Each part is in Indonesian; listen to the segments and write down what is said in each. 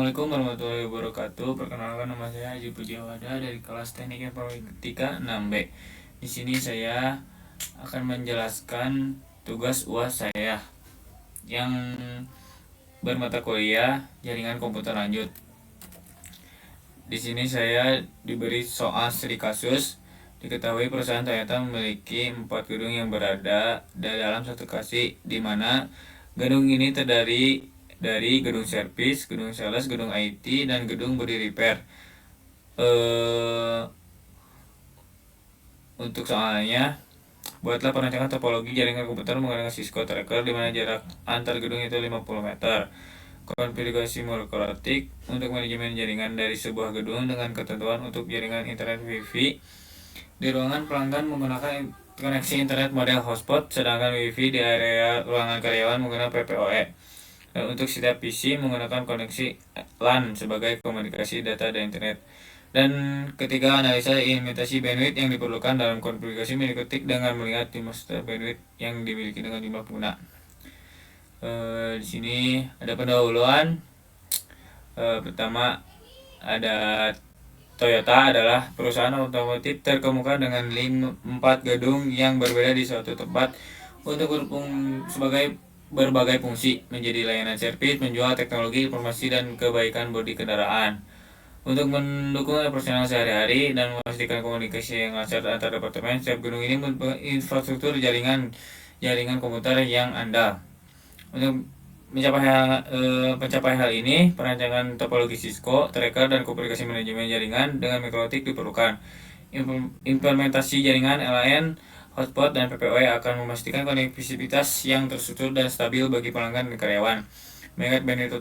Assalamualaikum warahmatullahi wabarakatuh. Perkenalkan, nama saya Haji Pujiawada dari kelas Teknik Informatika 6B. Di sini saya akan menjelaskan tugas UAS saya yang bermata kuliah Jaringan Komputer Lanjut. Di sini saya diberi soal studi kasus. Diketahui perusahaan Toyota memiliki 4 gedung yang berada dalam satu lokasi, di mana gedung ini terdiri dari gedung servis, gedung sales, gedung IT, dan gedung body repair. Untuk soalnya, buatlah perancangan topologi jaringan komputer menggunakan Cisco Tracker, di mana jarak antar gedung itu 50 meter. Konfigurasi monokrotik untuk manajemen jaringan dari sebuah gedung dengan ketentuan untuk jaringan internet Wi-Fi di ruangan pelanggan menggunakan koneksi internet model hotspot, sedangkan Wi-Fi di area ruangan karyawan menggunakan PPOE. Dan untuk setiap PC menggunakan koneksi LAN sebagai komunikasi data dan internet. Dan ketiga, analisa implementasi bandwidth yang diperlukan dalam konfigurasi monokrotik dengan melihat master bandwidth yang dimiliki dengan jumlah pengguna. Di sini ada pendahuluan. Pertama, ada Toyota adalah perusahaan otomotif terkemuka dengan 4 gedung yang berbeda di suatu tempat untuk sebagai berbagai fungsi, menjadi layanan servis, menjual teknologi, informasi, dan kebaikan bodi kendaraan. Untuk mendukung operasional sehari-hari dan memastikan komunikasi yang lancar antar departemen, setiap gedung ini mempunyai infrastruktur jaringan komputer yang andal. Untuk mencapai hal ini, perancangan topologi Cisco Tracker dan komunikasi manajemen jaringan dengan mikrotik diperlukan. Implementasi jaringan LAN, hotspot, dan PPOE akan memastikan konektivitas yang terstruktur dan stabil bagi pelanggan dan karyawan. Mengingat bandwidth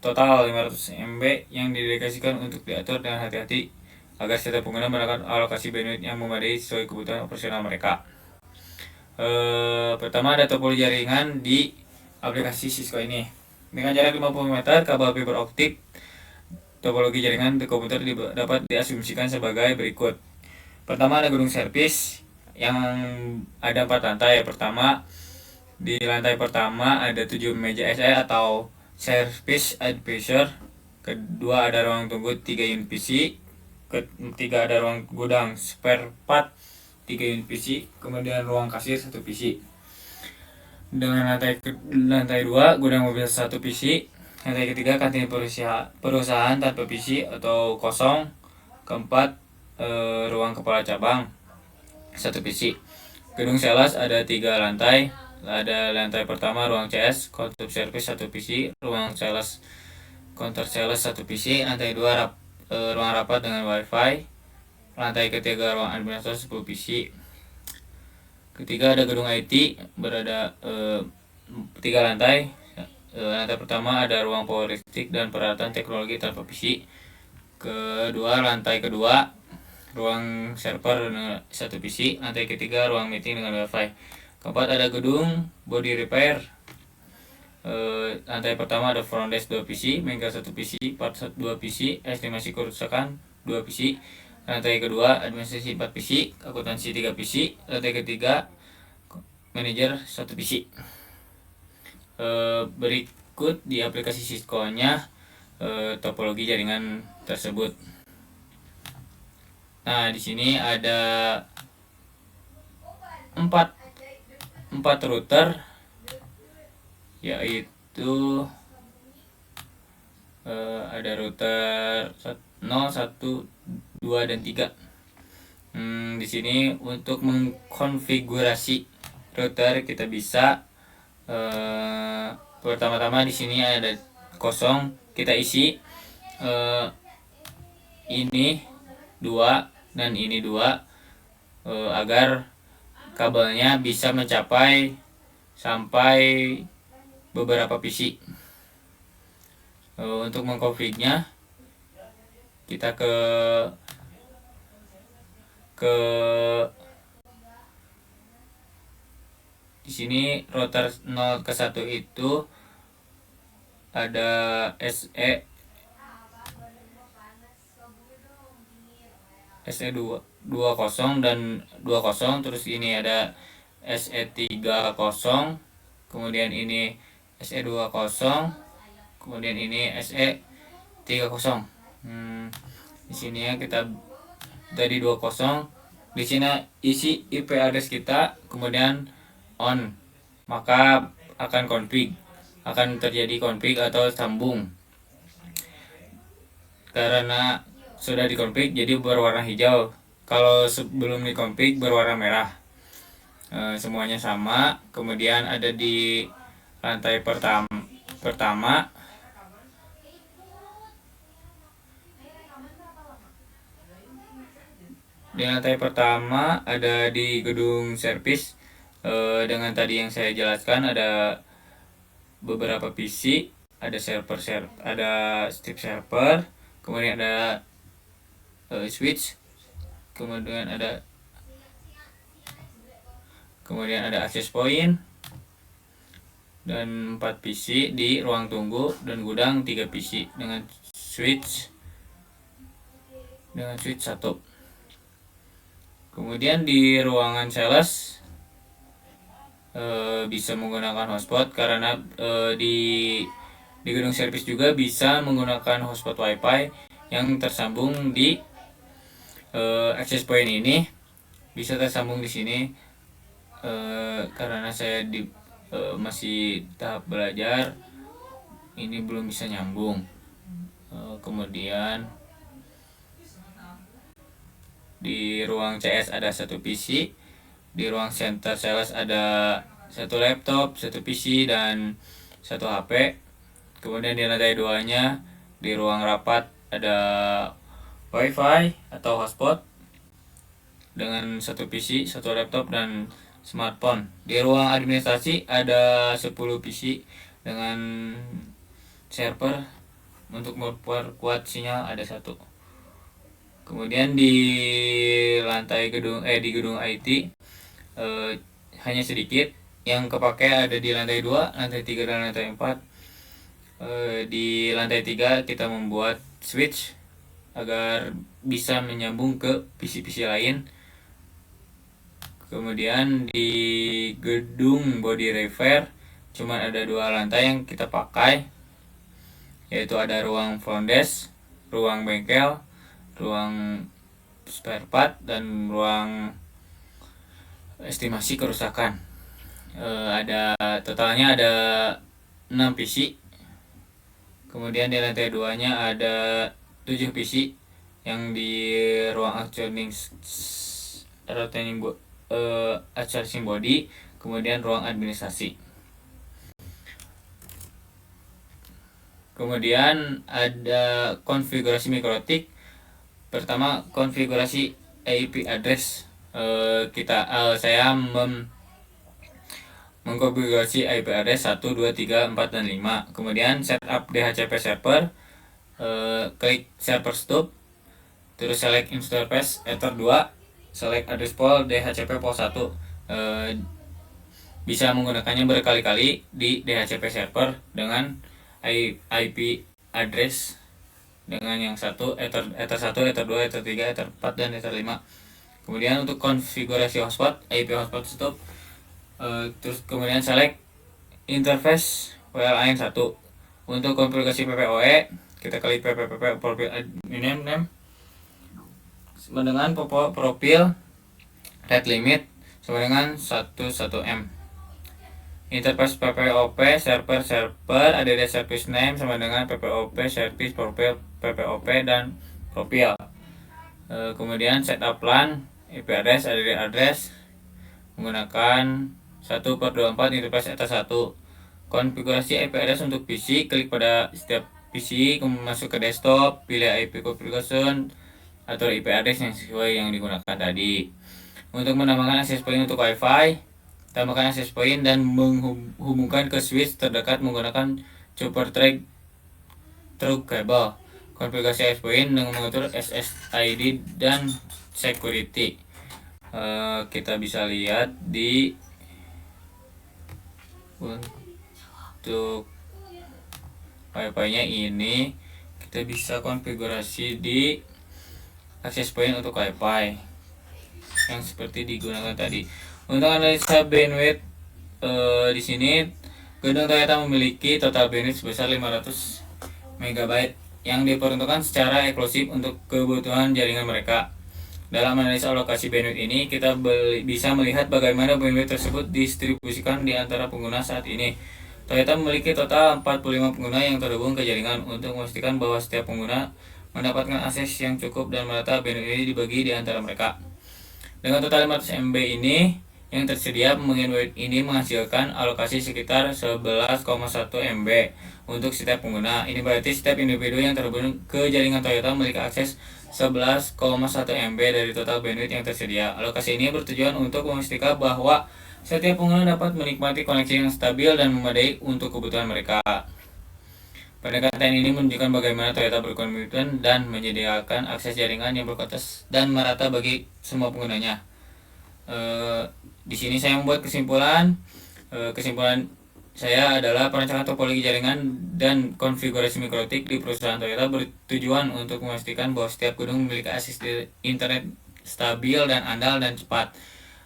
total 500 MB yang didedikasikan untuk diatur dengan hati-hati agar setiap pengguna mendapatkan alokasi bandwidth yang memadai sesuai kebutuhan operasional mereka. Pertama, ada topologi jaringan di aplikasi Cisco ini. Dengan jarak 50 meter, kabel fiber optik, topologi jaringan di komputer dapat diasumsikan sebagai berikut. Pertama, ada gedung servis yang ada 4 lantai. Di lantai pertama ada 7 meja SE atau Service Advisor. Kedua, ada ruang tunggu 3 unit PC. Ketiga, ada ruang gudang spare part 3 unit PC. Kemudian ruang kasir 1 PC. Dengan lantai 2, gudang mobil 1 PC. Lantai ketiga, kantin perusahaan tanpa PC atau kosong. Keempat, ruang kepala cabang 1 PC. Gedung sales ada 3 lantai. Ada lantai pertama ruang CS, counter service 1 PC, ruang sales counter sales 1 PC. Lantai 2 ruang rapat dengan wifi. Lantai ketiga ruang administrasi 10 PC. Ketiga, ada gedung IT berada 3 lantai. Lantai pertama ada ruang power listrik dan peralatan teknologi tanpa PC. Lantai kedua ruang server dengan 1 PC. Lantai ketiga ruang meeting dengan wifi. Keempat, ada gedung body repair. Lantai pertama ada front desk 2 PC, bengkel 1 PC, part 2 PC, estimasi kerusakan 2 PC. Lantai kedua administrasi 4 PC, akuntansi 3 PC. Lantai ketiga manajer 1 PC. Berikut di aplikasi Cisco-nya topologi jaringan tersebut. Nah, di sini ada 4 router, yaitu ada router 0, 1, 2, dan 3. Di sini untuk mengkonfigurasi router kita bisa pertama-tama di sini ada kosong, kita isi ini 2 dan ini 2 agar kabelnya bisa mencapai sampai beberapa PC. Untuk mengkonfignya, kita ke di sini router 0 ke 1 itu ada SE20 dan 20, terus ini ada SE30, kemudian ini SE20, kemudian ini SE 30. Di sini ya kita tadi 20. Di sini isi IP address kita, kemudian on, maka akan terjadi config atau sambung. Karena sudah dikonfig jadi berwarna hijau. Kalau sebelum dikonfig berwarna merah. Semuanya sama. Kemudian ada di lantai pertama. Di lantai pertama ada di gedung servis. Dengan tadi yang saya jelaskan, ada beberapa PC, ada ada strip server, kemudian ada switch, kemudian ada access point, dan 4 PC di ruang tunggu, dan gudang 3 PC dengan switch 1. Kemudian di ruangan sales bisa menggunakan hotspot, karena di gedung servis juga bisa menggunakan hotspot wifi yang tersambung di access point ini. Bisa tersambung di sini. Karena saya masih tahap belajar, ini belum bisa nyambung. Kemudian di ruang CS ada 1 PC, di ruang center sales ada 1 laptop, 1 PC, dan 1 HP. Kemudian di lantai 2-nya di ruang rapat ada wifi atau hotspot dengan 1 PC, 1 laptop, dan smartphone. Di ruang administrasi ada 10 PC dengan server. Untuk memperkuat sinyal ada 1. Kemudian di lantai gedung IT hanya sedikit. Yang kepakai ada di lantai 2, lantai 3, dan lantai 4. Di lantai 3 kita membuat switch agar bisa menyambung ke PC-PC lain. Kemudian di gedung body repair cuma ada 2 lantai yang kita pakai, yaitu ada ruang front desk, ruang bengkel, ruang spare part, dan ruang estimasi kerusakan. Totalnya ada 6 PC. Kemudian di lantai 2-nya ada 7 PC yang di ruang charging body, kemudian ruang administrasi. Kemudian ada konfigurasi mikrotik. Pertama, konfigurasi IP address. Saya mengkonfigurasi IP address 1, 2, 3, 4, dan 5. Kemudian setup DHCP server. Klik server stop, terus select install path ether 2, select address pool DHCP pool 1. Bisa menggunakannya berkali-kali di DHCP server dengan IP address dengan yang 1, ether 1, ether 2, ether 3, ether 4, dan ether 5. Kemudian untuk konfigurasi hotspot, IP hotspot stop, terus kemudian select interface WLAN 1. Untuk konfigurasi PPOE, kita klik profil name sama dengan profil rate limit sama dengan 11M. Interface PPOP server add service name sama dengan PPOP service profil PPOP dan profil. Kemudian setup LAN IP address address menggunakan 1/24 interface ETA 1. Konfigurasi IP address untuk PC, klik pada setiap PC, kemudian masuk ke desktop, pilih IP configuration atau IP address yang sesuai yang digunakan tadi. Untuk menambahkan access point untuk Wi-Fi, tambahkan access point dan menghubungkan ke switch terdekat menggunakan chopper trunk cable. Konfigurasi access point dengan mengatur SSID dan security. Kita bisa lihat di untuk Wi-Fi-nya ini, kita bisa konfigurasi di access point untuk Wi-Fi yang seperti digunakan tadi. Untuk analisa bandwidth, di sini gedung Toyota memiliki total bandwidth sebesar 500 MB yang diperuntukkan secara eksklusif untuk kebutuhan jaringan mereka. Dalam analisa alokasi bandwidth ini, kita bisa melihat bagaimana bandwidth tersebut didistribusikan di antara pengguna saat ini. Toyota memiliki total 45 pengguna yang terhubung ke jaringan. Untuk memastikan bahwa setiap pengguna mendapatkan akses yang cukup dan merata, bandwidth ini dibagi di antara mereka. Dengan total 500 MB ini yang tersedia, pembagian bandwidth ini menghasilkan alokasi sekitar 11,1 MB untuk setiap pengguna. Ini berarti setiap individu yang terhubung ke jaringan Toyota memiliki akses 11,1 MB dari total bandwidth yang tersedia. Alokasi ini bertujuan untuk memastikan bahwa setiap pengguna dapat menikmati koneksi yang stabil dan memadai untuk kebutuhan mereka. Pendekatan ini menunjukkan bagaimana Toyota berkomitmen dan menyediakan akses jaringan yang berkualitas dan merata bagi semua penggunanya. Di sini saya membuat kesimpulan. Kesimpulan saya adalah perancangan topologi jaringan dan konfigurasi mikrotik di perusahaan Toyota bertujuan untuk memastikan bahwa setiap gedung memiliki akses internet stabil dan andal dan cepat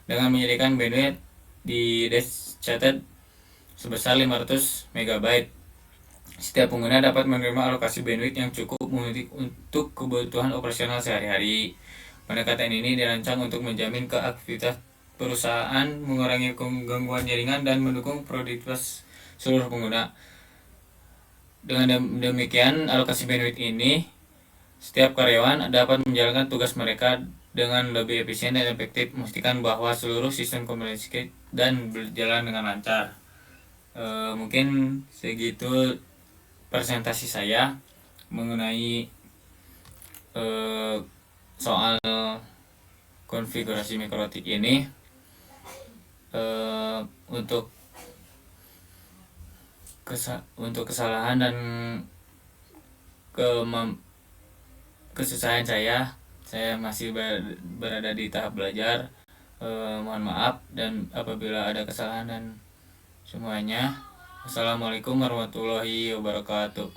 dengan menyediakan bandwidth di dedicated sebesar 500 MB. Setiap pengguna dapat menerima alokasi bandwidth yang cukup untuk kebutuhan operasional sehari-hari. Pendekatan ini dirancang untuk menjamin keaktivitas perusahaan, mengurangi gangguan jaringan, dan mendukung produktivitas seluruh pengguna. Dengan demikian, alokasi bandwidth ini, setiap karyawan dapat menjalankan tugas mereka dengan lebih efisien dan efektif, memastikan bahwa seluruh sistem komunikasi dan berjalan dengan lancar. Mungkin segitu presentasi saya mengenai soal konfigurasi mikrotik ini. Untuk kesalahan dan kesusahan saya masih berada di tahap belajar. Mohon maaf dan apabila ada kesalahan dan semuanya. Assalamualaikum warahmatullahi wabarakatuh.